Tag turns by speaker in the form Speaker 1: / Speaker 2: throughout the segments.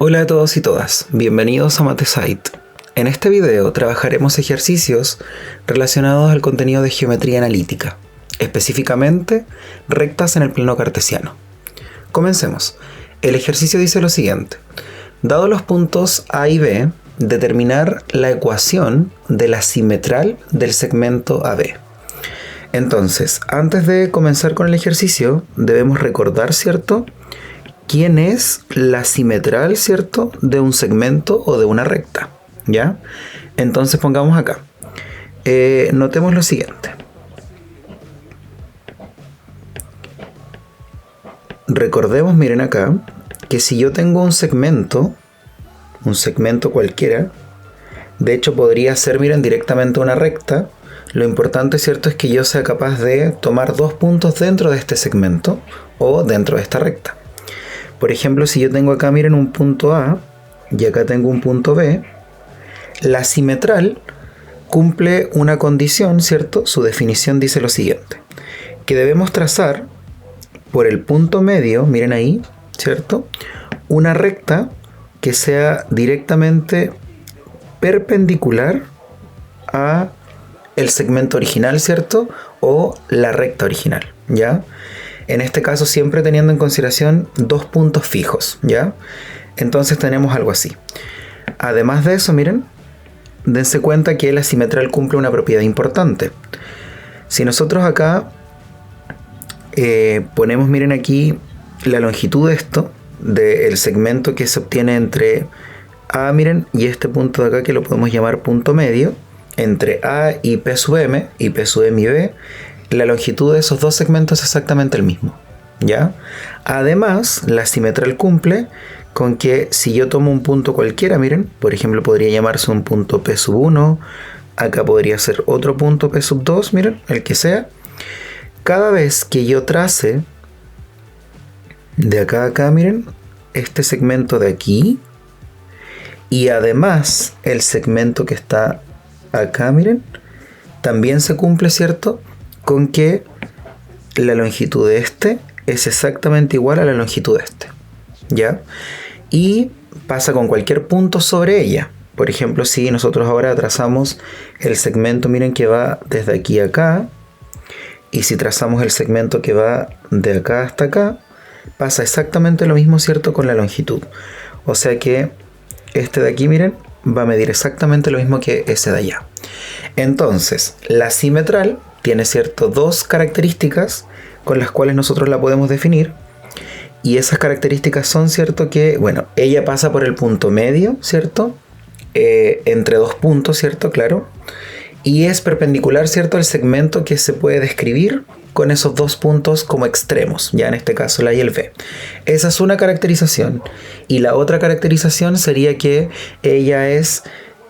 Speaker 1: Hola a todos y todas, bienvenidos a MatheSite. En este video trabajaremos ejercicios relacionados al contenido de geometría analítica, específicamente rectas en el plano cartesiano. Comencemos. El ejercicio dice lo siguiente: dado los puntos A y B, determinar la ecuación de la simetral del segmento AB. Entonces, antes de comenzar con el ejercicio, debemos recordar, ¿cierto?, quién es la simetral, ¿cierto?, de un segmento o de una recta, ¿ya? Entonces pongamos acá. Notemos lo siguiente. Recordemos, miren acá, que si yo tengo un segmento cualquiera, de hecho podría ser, miren, directamente una recta. Lo importante, ¿cierto?, es que yo sea capaz de tomar dos puntos dentro de este segmento o dentro de esta recta. Por ejemplo, si yo tengo acá, miren, un punto A y acá tengo un punto B, la simetral cumple una condición, ¿cierto? Su definición dice lo siguiente: que debemos trazar por el punto medio, miren ahí, ¿cierto?, una recta que sea directamente perpendicular a el segmento original, ¿cierto?, o la recta original, ¿ya? En este caso siempre teniendo en consideración dos puntos fijos, ¿ya? Entonces tenemos algo así. Además de eso, miren, dense cuenta que la simetral cumple una propiedad importante. Si nosotros acá ponemos, miren aquí, la longitud de esto, del segmento que se obtiene entre A, miren, y este punto de acá que lo podemos llamar punto medio, entre A y P sub M, y P sub M y B, la longitud de esos dos segmentos es exactamente el mismo, ¿ya? Además, la simetral cumple con que si yo tomo un punto cualquiera, miren, por ejemplo, podría llamarse un punto P sub 1, acá podría ser otro punto P sub 2, miren, el que sea. Cada vez que yo trace de acá a acá, miren, este segmento de aquí, y además el segmento que está acá, miren, también se cumple, ¿cierto?, con que la longitud de este es exactamente igual a la longitud de este, ¿ya? Y pasa con cualquier punto sobre ella. Por ejemplo, si nosotros ahora trazamos el segmento, miren, que va desde aquí a acá, y si trazamos el segmento que va de acá hasta acá, pasa exactamente lo mismo, ¿cierto?, con la longitud. O sea que este de aquí, miren, va a medir exactamente lo mismo que ese de allá. Entonces, la simetral tiene, ¿cierto?, dos características con las cuales nosotros la podemos definir. Y esas características son, ¿cierto?, que, bueno, ella pasa por el punto medio, ¿cierto?, entre dos puntos, ¿cierto?, claro. Y es perpendicular, ¿cierto?, al segmento que se puede describir con esos dos puntos como extremos, ya en este caso la A y el B. Esa es una caracterización. Y la otra caracterización sería que ella es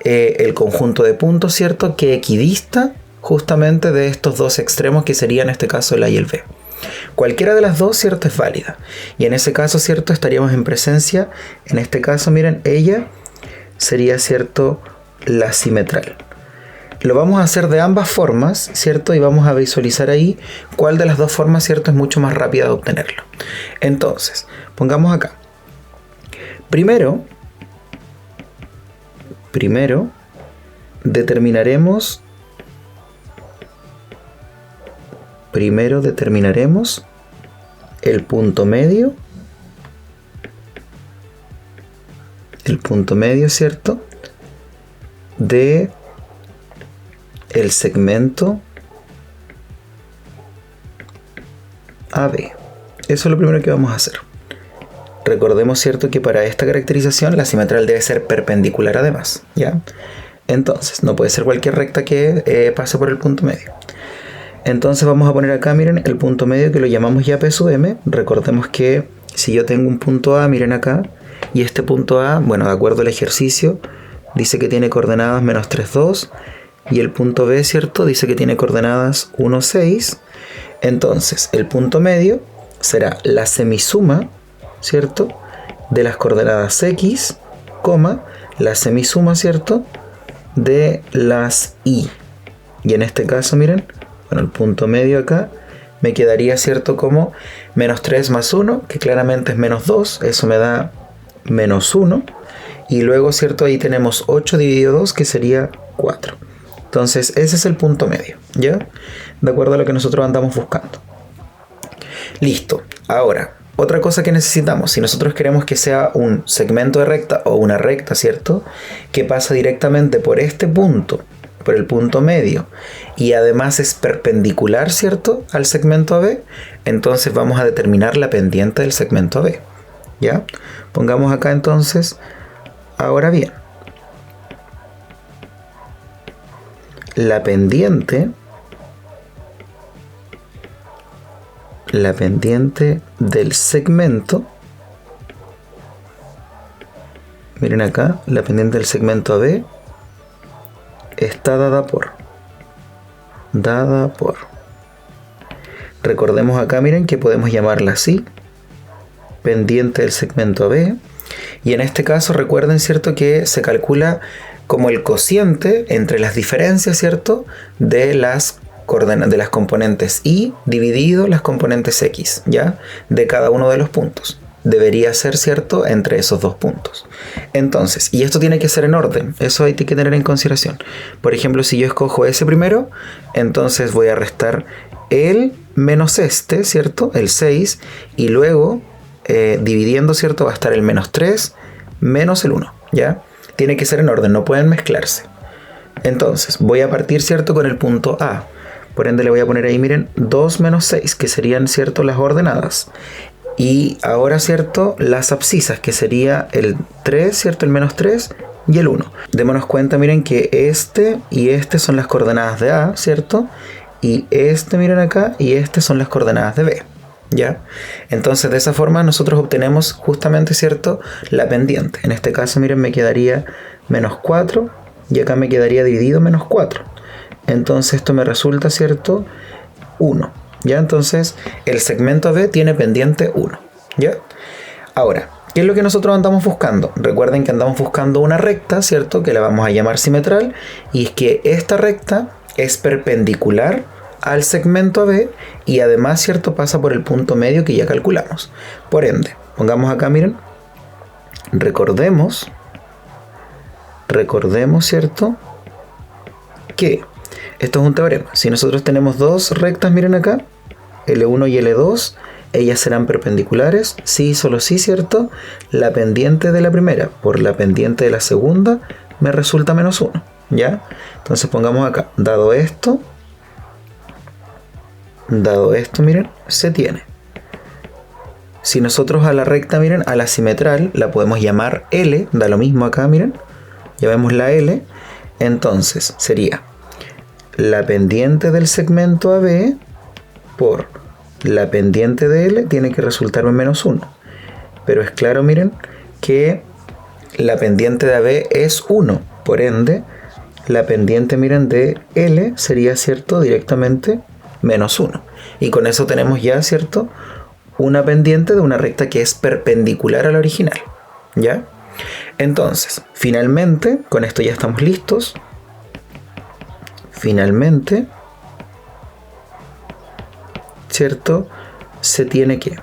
Speaker 1: el conjunto de puntos, ¿cierto?, que equidista justamente de estos dos extremos que serían en este caso el A y el B. Cualquiera de las dos, ¿cierto?, es válida. Y en ese caso, ¿cierto?, estaríamos en presencia, en este caso, miren, ella sería, ¿cierto?, la simetral. Lo vamos a hacer de ambas formas, ¿cierto? Y vamos a visualizar ahí cuál de las dos formas, ¿cierto?, es mucho más rápida de obtenerlo. Entonces, pongamos acá. Primero determinaremos el punto medio, ¿cierto?, de el segmento AB. Eso es lo primero que vamos a hacer. Recordemos, ¿cierto?, que para esta caracterización la simetral debe ser perpendicular además, ¿ya? Entonces, no puede ser cualquier recta que pase por el punto medio. Entonces vamos a poner acá, miren, el punto medio que lo llamamos ya P sub M. Recordemos que si yo tengo un punto A, miren acá, y este punto A, bueno, de acuerdo al ejercicio, dice que tiene coordenadas menos 3, 2, y el punto B, ¿cierto?, dice que tiene coordenadas 1, 6. Entonces, el punto medio será la semisuma, ¿cierto?, de las coordenadas X, la semisuma, ¿cierto?, de las Y. Y en este caso, miren, bueno, el punto medio acá me quedaría, ¿cierto?, como menos 3 más 1, que claramente es menos 2. Eso me da menos 1. Y luego, ¿cierto? Ahí tenemos 8 dividido 2, que sería 4. Entonces, ese es el punto medio, ¿ya? De acuerdo a lo que nosotros andamos buscando. Listo. Ahora, otra cosa que necesitamos, si nosotros queremos que sea un segmento de recta o una recta, ¿cierto? Que pasa directamente por este punto, por el punto medio, y además es perpendicular, ¿cierto?, al segmento AB, entonces vamos a determinar la pendiente del segmento AB, ¿ya? Pongamos acá entonces, ahora bien, la pendiente del segmento, miren acá, la pendiente del segmento AB está dada por, recordemos acá, miren, que podemos llamarla así, pendiente del segmento AB, y en este caso recuerden, ¿cierto?, que se calcula como el cociente entre las diferencias, ¿cierto?, de las componentes y dividido las componentes x, ¿ya?, de cada uno de los puntos. Debería ser, ¿cierto?, entre esos dos puntos. Entonces, y esto tiene que ser en orden, eso hay que tener en consideración. Por ejemplo, si yo escojo ese primero, entonces voy a restar el menos este, ¿cierto?, el 6, y luego dividiendo, ¿cierto?, va a estar el menos 3 menos el 1, ¿ya? Tiene que ser en orden, no pueden mezclarse. Entonces, voy a partir, ¿cierto?, con el punto A. Por ende le voy a poner ahí, miren, 2 menos 6, que serían, ¿cierto?, las ordenadas. Y ahora, ¿cierto?, las abscisas, que sería el 3, ¿cierto?, el menos 3 y el 1. Démonos cuenta, miren, que este y este son las coordenadas de A, ¿cierto? Y este, miren acá, y este son las coordenadas de B, ¿ya? Entonces, de esa forma nosotros obtenemos justamente, ¿cierto?, la pendiente. En este caso, miren, me quedaría menos 4 y acá me quedaría dividido menos 4. Entonces esto me resulta, ¿cierto?, 1. ¿Ya? Entonces el segmento AB tiene pendiente 1. ¿Ya? Ahora, ¿qué es lo que nosotros andamos buscando? Recuerden que andamos buscando una recta, ¿cierto?, que la vamos a llamar simetral, y es que esta recta es perpendicular al segmento AB y además, ¿cierto?, pasa por el punto medio que ya calculamos. Por ende, pongamos acá, miren, recordemos, ¿cierto?, que esto es un teorema. Si nosotros tenemos dos rectas, miren acá, L1 y L2, ellas serán perpendiculares, sí, solo sí, ¿cierto? La pendiente de la primera por la pendiente de la segunda me resulta menos 1, ¿ya? Entonces pongamos acá, dado esto, miren, se tiene. Si nosotros a la recta, miren, a la simetral, la podemos llamar L, da lo mismo acá, miren, llamémosla L, entonces sería la pendiente del segmento AB por la pendiente de L tiene que resultarme menos 1. Pero es claro, miren, que la pendiente de AB es 1. Por ende, la pendiente, miren, de L sería, ¿cierto?, directamente menos 1. Y con eso tenemos ya, ¿cierto?, una pendiente de una recta que es perpendicular a la original, ¿ya? Entonces, finalmente, con esto ya estamos listos. Finalmente, ¿cierto?, se tiene que.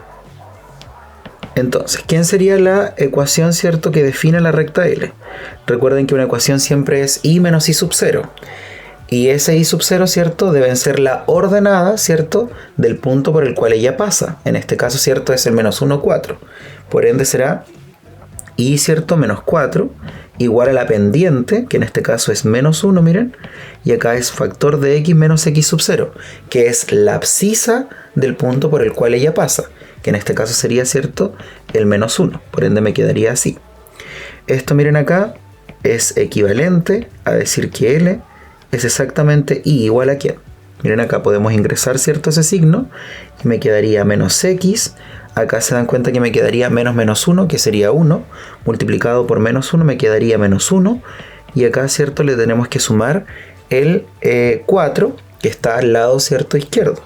Speaker 1: Entonces, ¿quién sería la ecuación, ¿cierto?, que define la recta L? Recuerden que una ecuación siempre es y menos y sub 0. Y ese y sub 0, ¿cierto?, deben ser la ordenada, ¿cierto?, del punto por el cual ella pasa. En este caso, ¿cierto?, es el menos 1, 4. Por ende será y, ¿cierto?, menos 4 igual a la pendiente, que en este caso es menos 1, miren, y acá es factor de x menos x sub 0, que es la abscisa del punto por el cual ella pasa, que en este caso sería, ¿cierto?, el menos 1, por ende me quedaría así. Esto, miren acá, es equivalente a decir que L es exactamente y igual a quién. Miren acá podemos ingresar, ¿cierto?, ese signo, y me quedaría menos x. Acá se dan cuenta que me quedaría menos 1, que sería 1, multiplicado por menos 1 me quedaría menos 1, y acá, ¿cierto?, le tenemos que sumar el 4, que está al lado, ¿cierto?, izquierdo.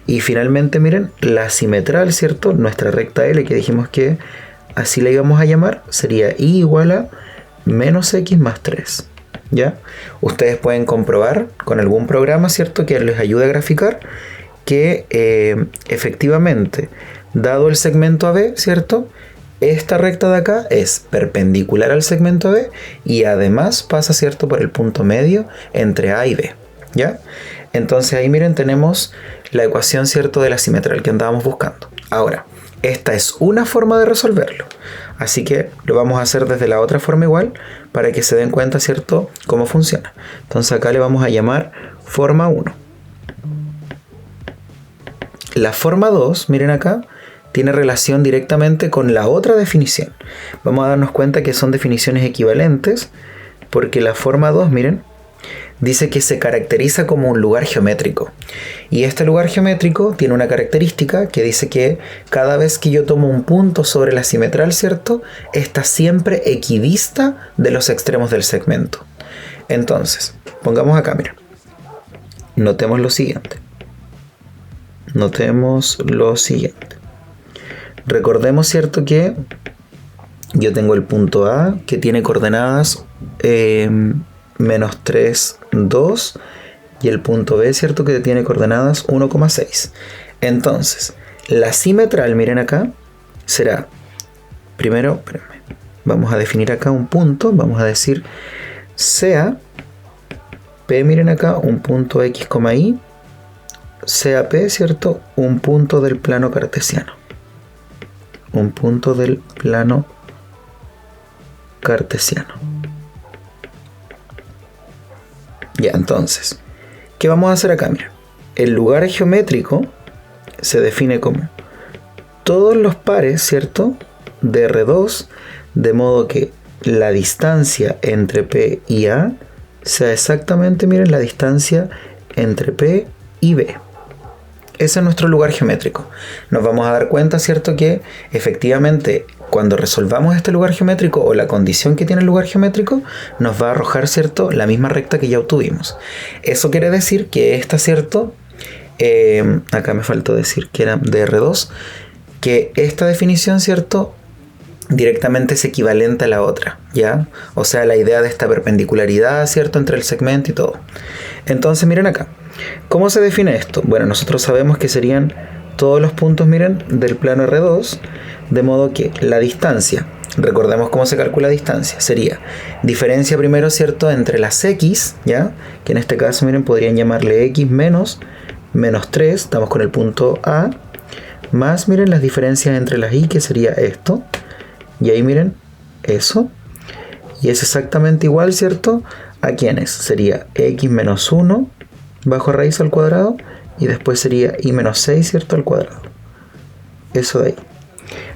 Speaker 1: Y finalmente, miren, la simetral, ¿cierto?, nuestra recta L, que dijimos que así la íbamos a llamar, sería y igual a menos x más 3. ¿Ya? Ustedes pueden comprobar con algún programa, ¿cierto?, que les ayude a graficar que efectivamente, dado el segmento AB, ¿cierto?, esta recta de acá es perpendicular al segmento B y además pasa, ¿cierto?, por el punto medio entre A y B, ¿ya? Entonces ahí miren, tenemos la ecuación, ¿cierto?, de la simetral que andábamos buscando. Ahora, esta es una forma de resolverlo, así que lo vamos a hacer desde la otra forma igual para que se den cuenta, ¿cierto?, cómo funciona. Entonces acá le vamos a llamar forma 1. La forma 2, miren acá, tiene relación directamente con la otra definición. Vamos a darnos cuenta que son definiciones equivalentes porque la forma 2, miren, dice que se caracteriza como un lugar geométrico. Y este lugar geométrico tiene una característica que dice que cada vez que yo tomo un punto sobre la simetral, ¿cierto?, está siempre equidista de los extremos del segmento. Entonces, pongamos acá, miren. Notemos lo siguiente. Recordemos, ¿cierto?, que yo tengo el punto A que tiene coordenadas menos 3, 2 y el punto B, ¿cierto?, que tiene coordenadas 1,6. Entonces, la simetral, miren acá, será, primero, espérenme, vamos a definir acá un punto, vamos a decir sea P, miren acá, un punto X, Y, sea P, ¿cierto?, un punto del plano cartesiano. Un punto del plano cartesiano. Ya, entonces, ¿qué vamos a hacer acá? Mira, el lugar geométrico se define como todos los pares, ¿cierto?, de R2, de modo que la distancia entre P y A sea exactamente, miren, la distancia entre P y B. Ese es nuestro lugar geométrico. Nos vamos a dar cuenta, ¿cierto?, que efectivamente cuando resolvamos este lugar geométrico o la condición que tiene el lugar geométrico, nos va a arrojar, ¿cierto?, la misma recta que ya obtuvimos. Eso quiere decir que esta, ¿cierto?, acá me faltó decir que era de R2, que esta definición, ¿cierto?, directamente es equivalente a la otra, ¿ya? O sea, la idea de esta perpendicularidad, ¿cierto?, entre el segmento y todo. Entonces, miren acá. ¿Cómo se define esto? Bueno, nosotros sabemos que serían todos los puntos, miren, del plano R2, de modo que la distancia, recordemos cómo se calcula la distancia, sería diferencia primero, ¿cierto?, entre las X, ¿ya? Que en este caso, miren, podrían llamarle X menos 3, estamos con el punto A, más, miren, las diferencias entre las Y, que sería esto, y ahí, miren, eso, y es exactamente igual, ¿cierto?, ¿a quiénes? Sería X menos 1 bajo raíz al cuadrado y después sería y menos 6, ¿cierto?, al cuadrado. Eso de ahí.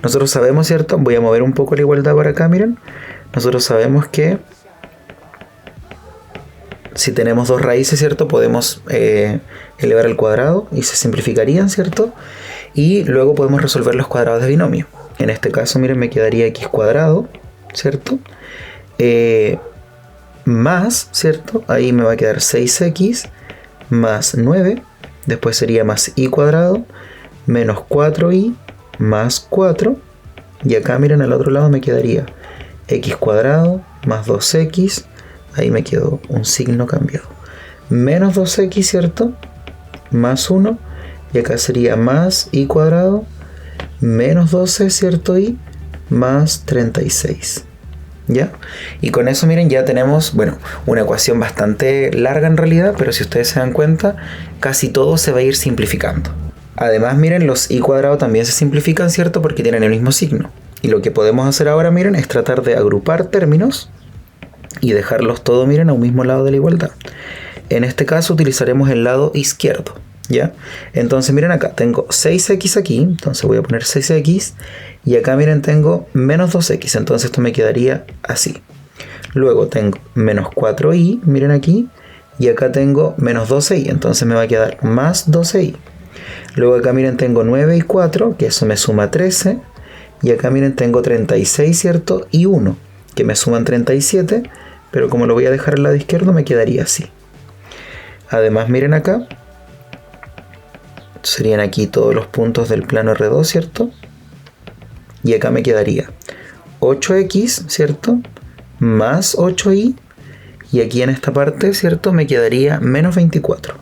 Speaker 1: Nosotros sabemos, ¿cierto? Voy a mover un poco la igualdad por acá, miren. Nosotros sabemos que si tenemos dos raíces, ¿cierto?, podemos elevar al cuadrado y se simplificarían, ¿cierto? Y luego podemos resolver los cuadrados de binomio. En este caso, miren, me quedaría x cuadrado, ¿cierto? Más, ¿cierto? Ahí me va a quedar 6x más 9, después sería más y cuadrado, menos 4y más 4, y acá miren al otro lado me quedaría x cuadrado más 2x, ahí me quedó un signo cambiado, menos 2x, ¿cierto?, más 1, y acá sería más y cuadrado, menos 12, ¿cierto?, y más 36. ¿Ya? Y con eso, miren, ya tenemos, bueno, una ecuación bastante larga en realidad, pero si ustedes se dan cuenta, casi todo se va a ir simplificando. Además, miren, los y cuadrado también se simplifican, ¿cierto?, porque tienen el mismo signo. Y lo que podemos hacer ahora, miren, es tratar de agrupar términos y dejarlos todos, miren, a un mismo lado de la igualdad. En este caso utilizaremos el lado izquierdo, ¿ya? Entonces, miren acá, tengo 6x aquí, entonces voy a poner 6x, y acá, miren, tengo menos 2x, entonces esto me quedaría así. Luego tengo menos 4y, miren aquí, y acá tengo menos 12y, entonces me va a quedar más 12y. Luego acá, miren, tengo 9 y 4, que eso me suma 13, y acá, miren, tengo 36, ¿cierto?, y 1, que me suman 37, pero como lo voy a dejar al lado izquierdo, me quedaría así. Además, miren acá, serían aquí todos los puntos del plano R2, ¿cierto? Y acá me quedaría 8x, ¿cierto?, más 8y, y aquí en esta parte, ¿cierto?, me quedaría menos 24.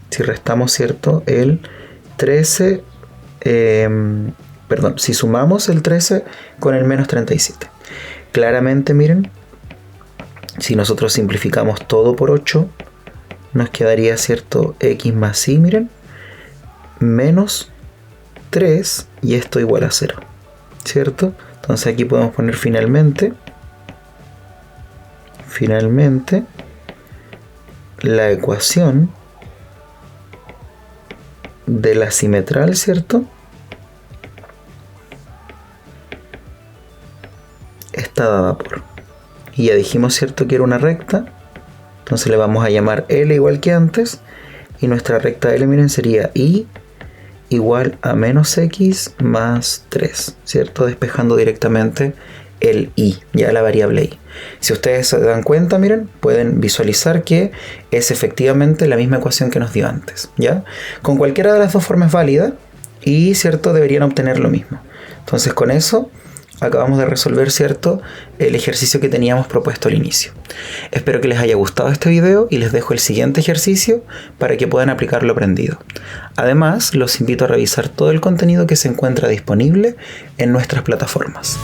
Speaker 1: Si restamos, ¿cierto?, el 13 perdón, si sumamos el 13 con el menos 37. Claramente, miren, si nosotros simplificamos todo por 8, nos quedaría, ¿cierto? X más y, miren, menos 3 y esto igual a 0, ¿cierto? Entonces aquí podemos poner finalmente la ecuación de la simetral, ¿cierto? Está dada por, y ya dijimos, ¿cierto?, que era una recta. Entonces le vamos a llamar L igual que antes, y nuestra recta L, miren, sería y igual a menos x más 3, ¿cierto? Despejando directamente el y, ya la variable y. Si ustedes se dan cuenta, miren, pueden visualizar que es efectivamente la misma ecuación que nos dio antes, ¿ya? Con cualquiera de las dos formas válida y, ¿cierto?, deberían obtener lo mismo. Entonces con eso acabamos de resolver, ¿cierto?, el ejercicio que teníamos propuesto al inicio. Espero que les haya gustado este video y les dejo el siguiente ejercicio para que puedan aplicar lo aprendido. Además, los invito a revisar todo el contenido que se encuentra disponible en nuestras plataformas.